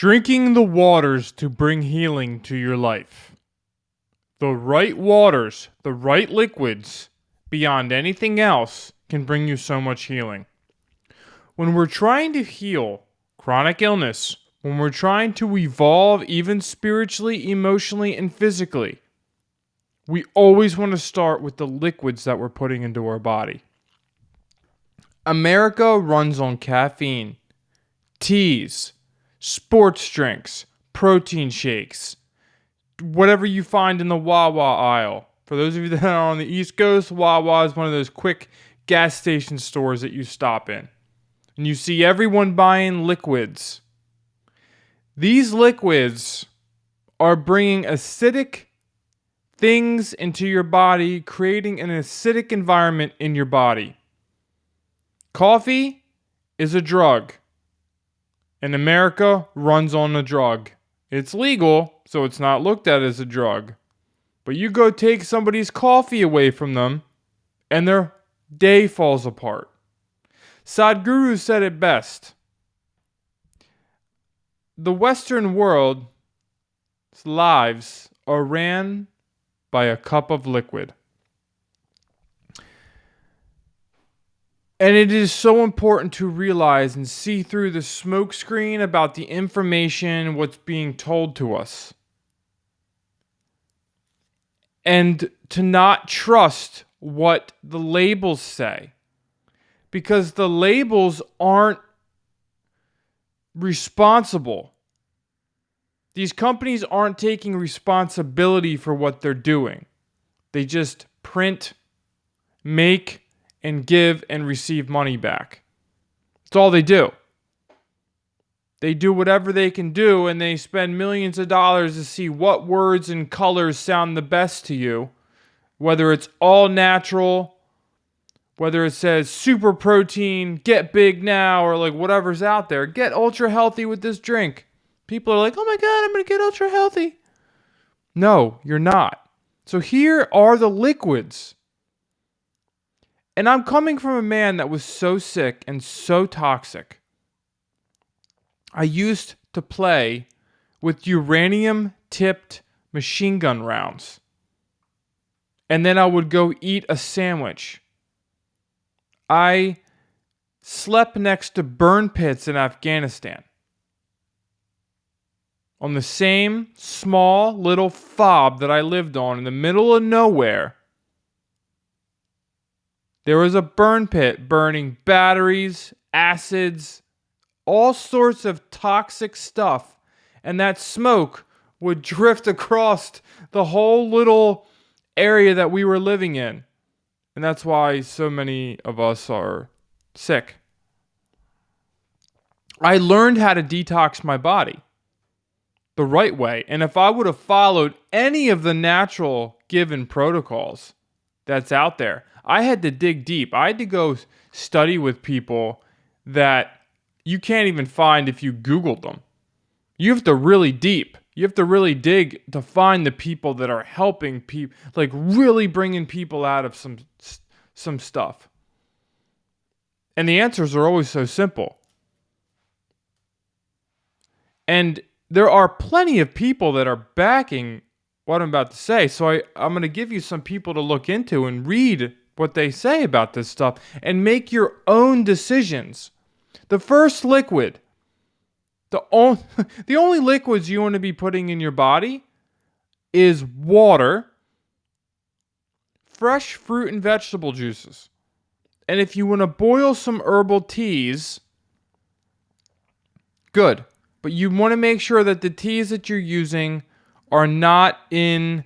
Drinking the waters to bring healing to your life. The right waters, the right liquids, beyond anything else, can bring you so much healing. When we're trying to heal chronic illness, when we're trying to evolve even spiritually, emotionally, and physically, we always want to start with the liquids that we're putting into our body. America runs on caffeine, teas, sports drinks, protein shakes, whatever you find in the Wawa aisle. For those of you that are on the East Coast, Wawa is one of those quick gas station stores that you stop in. And you see everyone buying liquids. These liquids are bringing acidic things into your body, creating an acidic environment in your body. Coffee is a drug. And America runs on a drug. It's legal, so it's not looked at as a drug. But you go take somebody's coffee away from them, and their day falls apart. Sadhguru said it best. The Western world's lives are ran by a cup of liquid. And it is so important to realize and see through the smokescreen about the information, what's being told to us. And to not trust what the labels say. Because the labels aren't responsible. These companies aren't taking responsibility for what they're doing. They just print, make, and give and receive money back. That's all they do. They do whatever they can do, and they spend millions of dollars to see what words and colors sound the best to you. Whether it's all natural, whether it says super protein, get big now, or like whatever's out there. Get ultra healthy with this drink. People are like, oh my God, I'm going to get ultra healthy. No, you're not. So here are the liquids. And I'm coming from a man that was so sick and so toxic. I used to play with uranium-tipped machine gun rounds. And then I would go eat a sandwich. I slept next to burn pits in Afghanistan. On the same small little fob that I lived on in the middle of nowhere, there was a burn pit burning batteries, acids, all sorts of toxic stuff. And that smoke would drift across the whole little area that we were living in. And that's why so many of us are sick. I learned how to detox my body the right way. And if I would have followed any of the natural given protocols that's out there, I had to dig deep. I had to go study with people that you can't even find if you Googled them. You have to really deep. You have to really dig to find the people that are helping people, like really bringing people out of some stuff. And the answers are always so simple. And there are plenty of people that are backing what I'm about to say. So I'm going to give you some people to look into and read what they say about this stuff and make your own decisions. The first liquid, the only liquids you want to be putting in your body is water, fresh fruit and vegetable juices. And if you want to boil some herbal teas, good. But you want to make sure that the teas that you're using are not in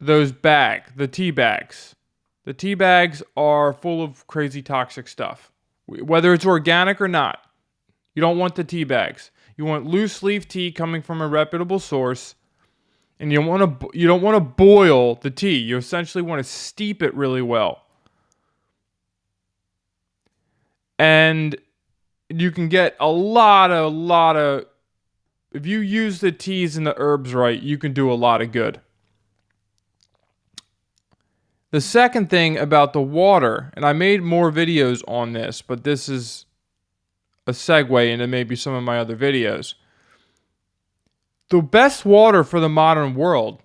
those the tea bags. The tea bags are full of crazy toxic stuff. Whether it's organic or not, you don't want the tea bags. You want loose leaf tea coming from a reputable source, and you don't want to boil the tea. You essentially want to steep it really well. And you can get a lot of, if you use the teas and the herbs right, you can do a lot of good. The second thing about the water, and I made more videos on this, but this is a segue into maybe some of my other videos. The best water for the modern world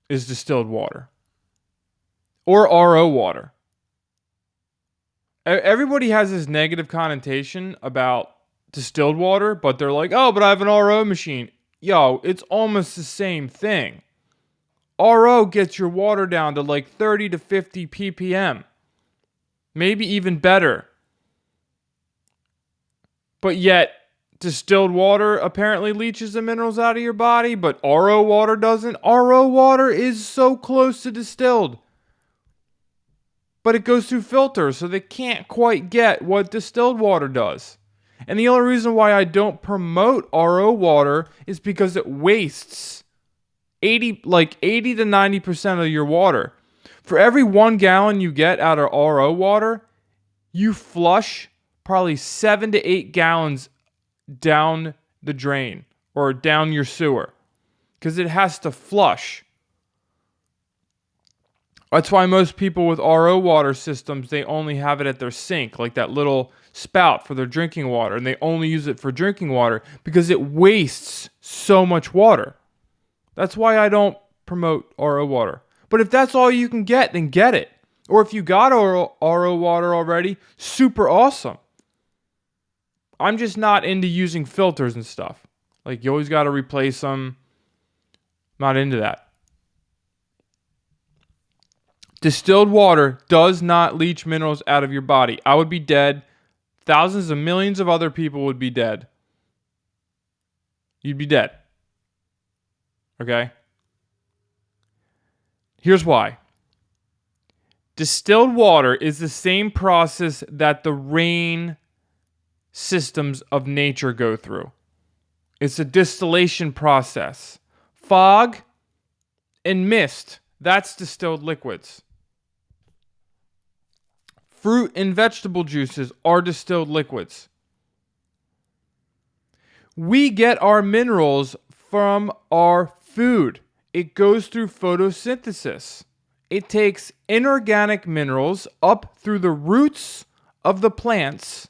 is distilled water or RO water. Everybody has this negative connotation about distilled water, but they're like, oh, but I have an RO machine. Yo, it's almost the same thing. RO gets your water down to like 30 to 50 ppm. Maybe even better. But yet, distilled water apparently leaches the minerals out of your body, but RO water doesn't. RO water is so close to distilled. But it goes through filters, so they can't quite get what distilled water does. And the only reason why I don't promote RO water is because it wastes 80 to 90% of your water. For every 1 gallon you get out of RO water, you flush probably 7 to 8 gallons down the drain or down your sewer because it has to flush. That's why most people with RO water systems, they only have it at their sink, like that little spout for their drinking water, and they only use it for drinking water because it wastes so much water. That's why I don't promote RO water. But if that's all you can get, then get it. Or if you got RO water already, super awesome. I'm just not into using filters and stuff. Like, you always got to replace them. Not into that. Distilled water does not leach minerals out of your body. I would be dead. Thousands of millions of other people would be dead. You'd be dead. Okay? Here's why. Distilled water is the same process that the rain systems of nature go through. It's a distillation process. Fog and mist, that's distilled liquids. Fruit and vegetable juices are distilled liquids. We get our minerals from our food. It goes through photosynthesis. It takes inorganic minerals up through the roots of the plants,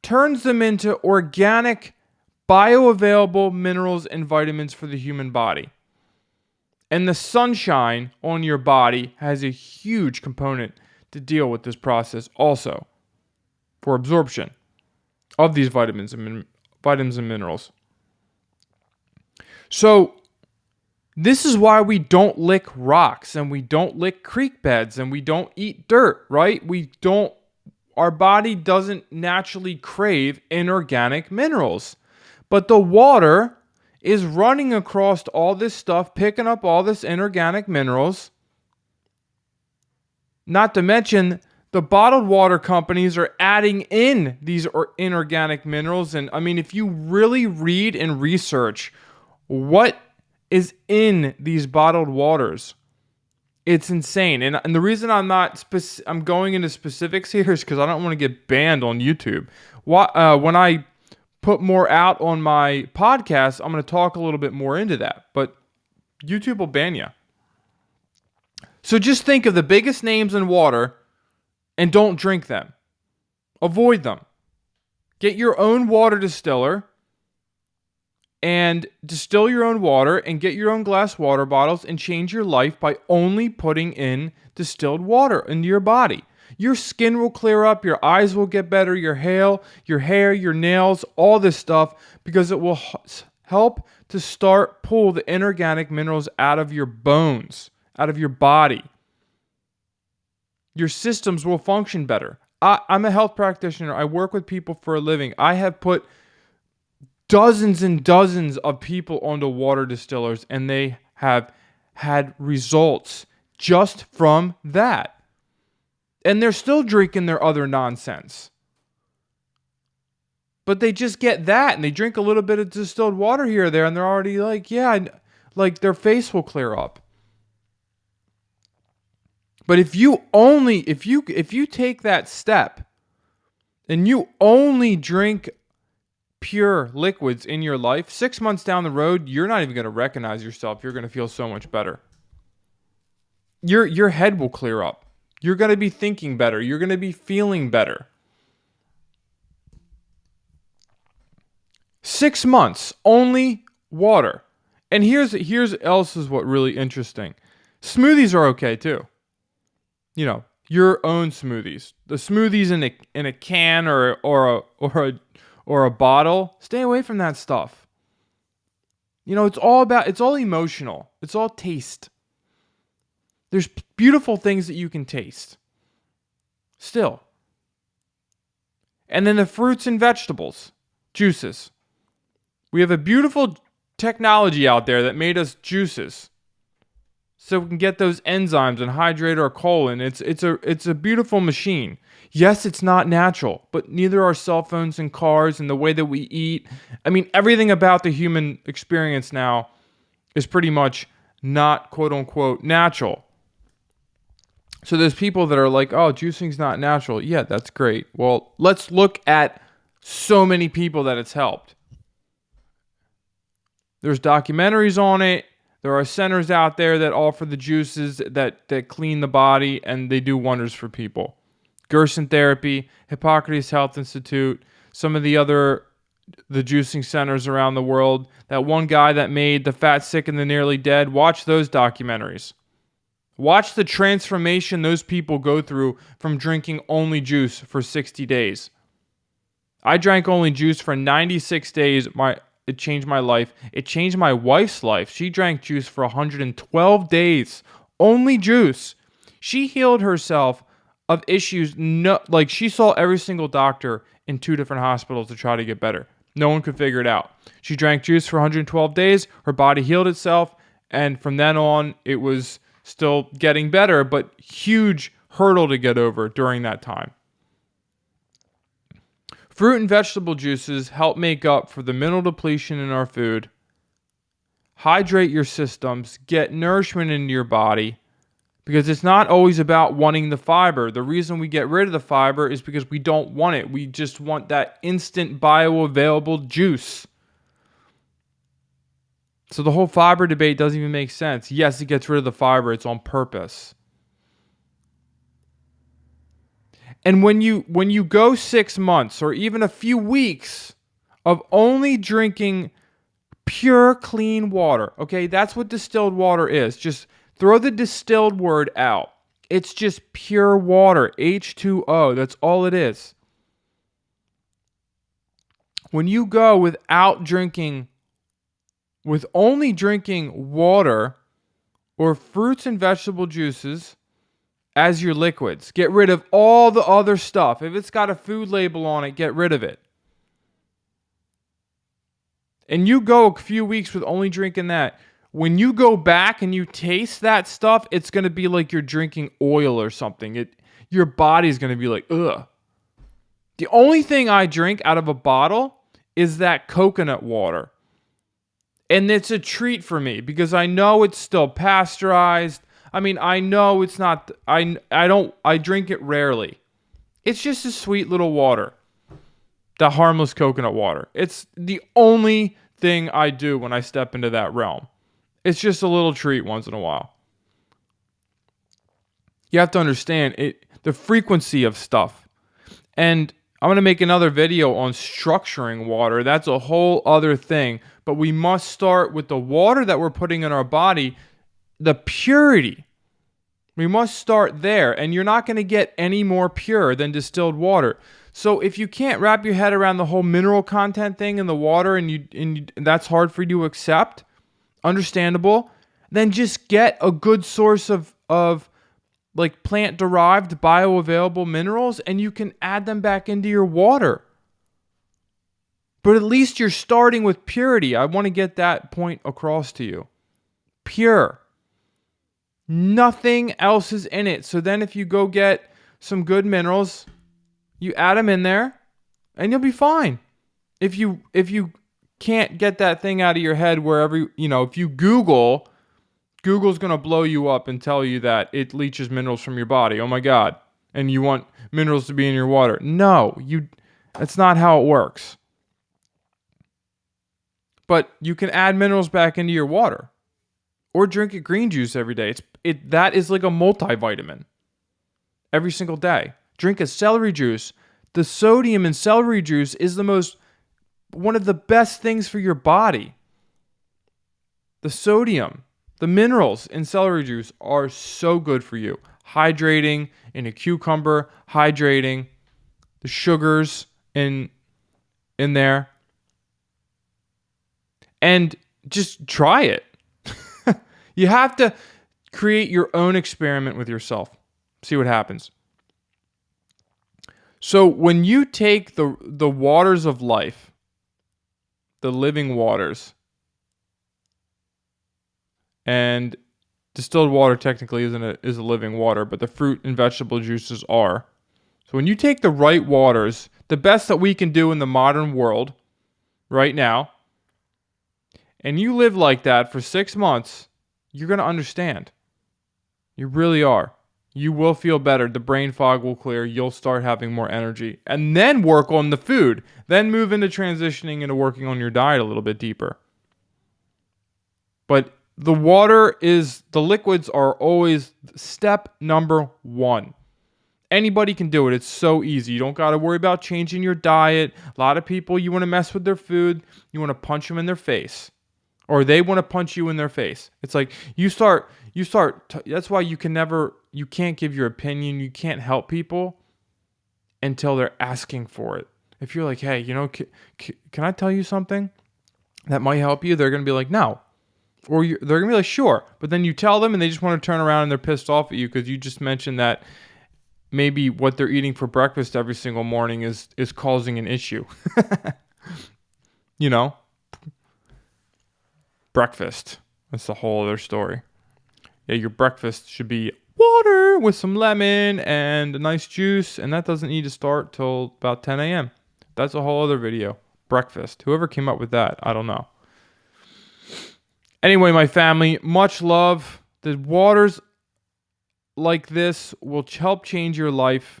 turns them into organic, bioavailable minerals and vitamins for the human body. And the sunshine on your body has a huge component to deal with this process also for absorption of these vitamins and minerals. So this is why we don't lick rocks and we don't lick creek beds and we don't eat dirt, right? Our body doesn't naturally crave inorganic minerals. But the water is running across all this stuff, picking up all this inorganic minerals. Not to mention, the bottled water companies are adding in these inorganic minerals. And I mean, if you really read and research what is in these bottled waters, it's insane. And the reason I'm going into specifics here is because I don't want to get banned on YouTube. When I put more out on my podcast, I'm going to talk a little bit more into that. But YouTube will ban you. So just think of the biggest names in water and don't drink them. Avoid them. Get your own water distiller and distill your own water and get your own glass water bottles and change your life by only putting in distilled water into your body. Your skin will clear up, your eyes will get better, your hair, your nails, all this stuff, because it will help to pull the inorganic minerals out of your bones, out of your body. Your systems will function better. I'm a health practitioner. I work with people for a living. I have put dozens and dozens of people onto water distillers, and they have had results just from that. And they're still drinking their other nonsense. But they just get that, and they drink a little bit of distilled water here or there, and they're already like, yeah, like their face will clear up. But if you take that step and you only drink pure liquids in your life, 6 months down the road, you're not even going to recognize yourself. You're going to feel so much better. Your head will clear up. You're going to be thinking better. You're going to be feeling better. 6 months, only water. And here's else is what really interesting. Smoothies are okay too. You know, your own smoothies. The smoothies in a can or a bottle, stay away from that stuff. You know, it's all emotional. It's all taste. There's beautiful things that you can taste. Still. And then the fruits and vegetables, juices. We have a beautiful technology out there that made us juices, so we can get those enzymes and hydrate our colon. It's a beautiful machine. Yes, it's not natural, but neither are cell phones and cars and the way that we eat. I mean, everything about the human experience now is pretty much not quote unquote natural. So there's people that are like, oh, juicing's not natural. Yeah, that's great. Well, let's look at so many people that it's helped. There's documentaries on it. There are centers out there that offer the juices that clean the body, and they do wonders for people. Gerson Therapy, Hippocrates Health Institute, some of the juicing centers around the world. That one guy that made The Fat, Sick, and the Nearly Dead. Watch those documentaries. Watch the transformation those people go through from drinking only juice for 60 days. I drank only juice for 96 days. It changed my life. It changed my wife's life. She drank juice for 112 days. Only juice. She healed herself of issues. Like she saw every single doctor in 2 different hospitals to try to get better. No one could figure it out. She drank juice for 112 days. Her body healed itself. And from then on, it was still getting better, but huge hurdle to get over during that time. Fruit and vegetable juices help make up for the mineral depletion in our food, hydrate your systems, get nourishment into your body, because it's not always about wanting the fiber. The reason we get rid of the fiber is because we don't want it. We just want that instant bioavailable juice. So the whole fiber debate doesn't even make sense. Yes, it gets rid of the fiber. It's on purpose. And when you go 6 months or even a few weeks of only drinking pure, clean water, okay, that's what distilled water is. Just throw the distilled word out. It's just pure water, H2O. That's all it is. When you go with only drinking water or fruits and vegetable juices as your liquids, get rid of all the other stuff. If it's got a food label on it, get rid of it. And you go a few weeks with only drinking that. When you go back and you taste that stuff, it's going to be like you're drinking oil or something. Your body's going to be like, ugh. The only thing I drink out of a bottle is that coconut water. And it's a treat for me because I know it's still pasteurized. I mean, I know it's not, I drink it rarely. It's just a sweet little water. The harmless coconut water. It's the only thing I do when I step into that realm. It's just a little treat once in a while. You have to understand the frequency of stuff. And I'm going to make another video on structuring water. That's a whole other thing. But we must start with the water that we're putting in our body, the purity. We must start there. And you're not going to get any more pure than distilled water. So if you can't wrap your head around the whole mineral content thing in the water and that's hard for you to accept, understandable, then just get a good source of like plant-derived bioavailable minerals and you can add them back into your water. But at least you're starting with purity. I want to get that point across to you. Pure. Nothing else is in it. So then if you go get some good minerals, you add them in there and you'll be fine. If you can't get that thing out of your head if you Google's going to blow you up and tell you that it leaches minerals from your body. Oh my God. And you want minerals to be in your water. No, that's not how it works. But you can add minerals back into your water or drink a green juice every day. That is like a multivitamin every single day. Drink a celery juice. The sodium in celery juice is the most one of the best things for your body. The sodium, the minerals in celery juice are so good for you. Hydrating in a cucumber, hydrating, the sugars in there. And just try it. You have to create your own experiment with yourself. See what happens. So when you take the waters of life, the living waters, and distilled water technically is a living water, but the fruit and vegetable juices are. So when you take the right waters, the best that we can do in the modern world right now, and you live like that for 6 months, you're going to understand. You really are. You will feel better. The brain fog will clear. You'll start having more energy. And then work on the food. Then move into transitioning into working on your diet a little bit deeper. But the liquids are always step number 1. Anybody can do it. It's so easy. You don't got to worry about changing your diet. A lot of people, you want to mess with their food. You want to punch them in their face. Or they want to punch you in their face. It's like that's why you can't give your opinion. You can't help people until they're asking for it. If you're like, hey, can I tell you something that might help you? They're going to be like, no. Or they're going to be like, sure. But then you tell them and they just want to turn around and they're pissed off at you because you just mentioned that maybe what they're eating for breakfast every single morning is causing an issue. Breakfast. That's the whole other story. Yeah, your breakfast should be water with some lemon and a nice juice, and that doesn't need to start till about 10 a.m. That's a whole other video. Breakfast. Whoever came up with that, I don't know. Anyway, my family, much love. The waters like this will help change your life.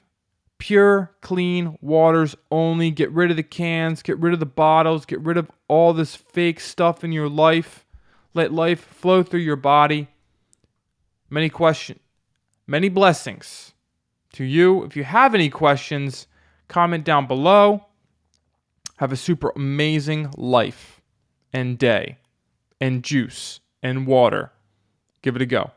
Pure, clean waters only. Get rid of the cans. Get rid of the bottles. Get rid of all this fake stuff in your life. Let life flow through your body. Many blessings to you. If you have any questions, comment down below. Have a super amazing life and day and juice and water. Give it a go.